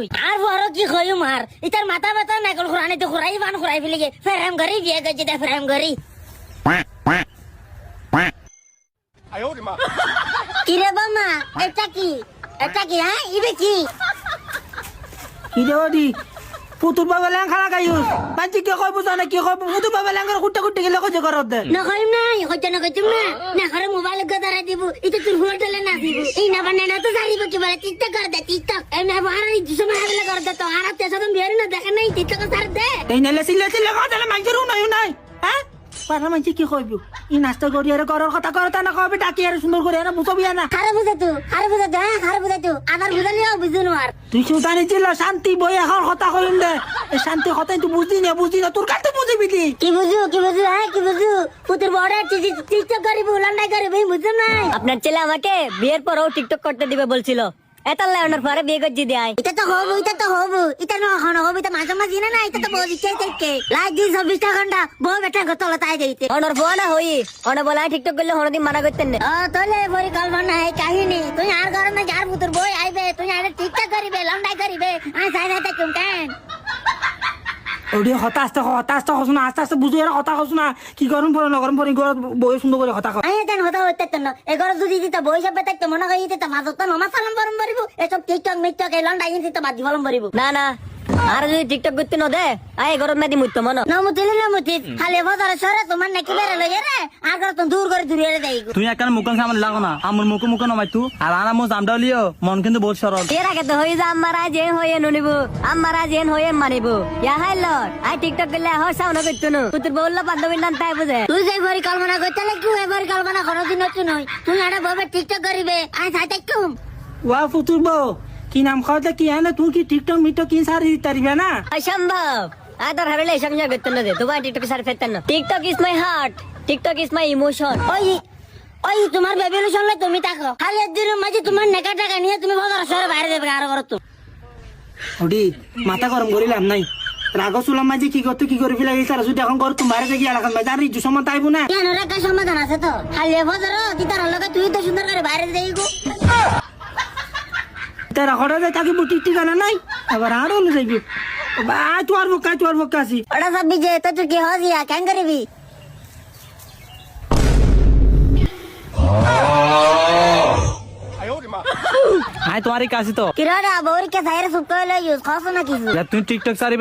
তুই আর বড় কি কইম আর ইতার মাথা ব্যথা নাকল খুরানি তো খুরাই বান খুরাই ফেলে গে ফেরাম ঘরি বিয়ে গেছে দে ফেরাম ঘরি কি রে বামা এটা কি হ্যাঁ ইবে কি কিরে পুতুর বাবা ল্যাং খানা গাইস বাঞ্চি কে কইব জানা কি কইব পুতুর বাবা ল্যাং কুট্টা কুট্টি গেলে কইছে করত দে না কইম না কইতে না কইতুম না করে মোবাইল গদারা দিব ইতে তোর হোটেলে না দিব এই না বানে না তো জারিব কি বলে টিকটক কর দে টিকটক এই না বাহার এই সময় আগলে কর দে তো আর তে সাদম বিয়ার না দেখে নাই টিকটক কর দে এই নেলে সিলে কথা মাইজরু নাই হ্যাঁ পারা মানছি কি কইব ই নাস্তা করি আর করর কথা করতা না কইবে ডাকি আর সুন্দর করে না বুঝবি না খারে বুঝা তুই খারে বুঝা তুই আদার বুঝালিও বুঝুনো আর তুই সুতানি ছিল শান্তি বই এখন কথা কইম দে এই শান্তি কথা তুই বুঝদি না তোর কাছে বুঝবি কি বুঝু হ্যাঁ কি বুঝু পুতুর বড় টিকটক করিব লন্ডাই করিব বুঝুম না আপনার ছেলে আমাকে বিয়ের পরও টিকটক করতে দিবে বলছিল এতাল্লা ওনার পরে বিয়ে করে দিয়ে আয় এটা তো হবো এটা না হবো এটা মাঝে মাঝে না এটা তো বলি চাইতে লাইক দিন 24 ঘন্টা বউ বেটা গতলা তাই দিতে ওনার বউ না হই ওনা বলা টিকটক করলে হরদিন মানা করতেন না তোলে পরিকল্পনা এই কাহিনী তুই আর গরমে যার পুতুর বই আইবে তুই আর টিকটক করিবে লন্ডাই করিবে আই সাই না কেন কেন ওডি হতাস্ত হস না আস্তে বুঝু এর কথা হস না কি গরম পড়ে না গরম পড়ে বই সুন্দর করে কথা কয় আই দেন হতা হইতে তো না এগর যদি দিতা বই সব বেটা মনে হইতে তো মাজত না মাসালাম বরম বরিব এসব টিকটক মিকটক এই লন্ডাই দিতে বাদি বলম বরিব না আর যদি টিকটক করতে ন দে আয় গরম মেদি মুত্ত মন নমুতি খালি বাজার সরে তোমার নাকি বেরে লই রে আর তো দূর করে দূরে দেই তুই একখান মুখন সামনে লাগো না আমার মুখে নমাই তু আর আনা মো জামডাও লিও মন কিন্তু বহুত সরল এর আগে তো হই যা আমারা যে হয়ে নুনিব আমারা যে হয়ে মানিব ইয়া হাই লট আই টিকটক করলে হর সাউন্ড করতে ন তুই বললো বান্ধবী নাম তাই বুঝে তুই যে পরিকল্পনা করতে লাগি ওই পরিকল্পনা করো দিন নয় তুই আরে ববে টিকটক করিবে আই সাইতে কুম ওয়া ফুতুর বউ কি নাম খাওয়াতে কি হ্যাঁ তুই কি টিকটক মিটক কি সারি তারিবে না অসম্ভব আদর হারলে সংসার করতে না দে তোমার টিকটক সার ফেলতেন না TikTok is my heart TikTok is my emotion ওই তোমার বেবির সঙ্গে তুমি থাকো খালি একদিনের মাঝে তোমার নেকা টাকা নিয়ে তুমি বাজার সরে বাইরে দেবে আরো করো তো ওডি মাথা গরম করিলাম নাই রাগ চুলাম মাঝে কি করতে কি করে ফেলে তারা যদি এখন কর তুমি বাইরে গিয়ে এলাকার মাঝে আর ইজু সময় তাইবো না কেন রেখা সমাধান আছে তো খালি বাজার তিতার লগে তুই তো সুন্দর করে বাইরে দেই গো তারা হঠাৎ থাকি বুটি ঠিকানা নাই আবার আরো যাইবি তোর বক্কা আছি ওটা ভাববি যে তো তুই কি হজিয়া কেন করবি আয় তোমারই কাছে তো কিরাডা বউরিকে সাইরে সুপ করে লই ইউজ খাস না কিছু তুই টিকটক সারি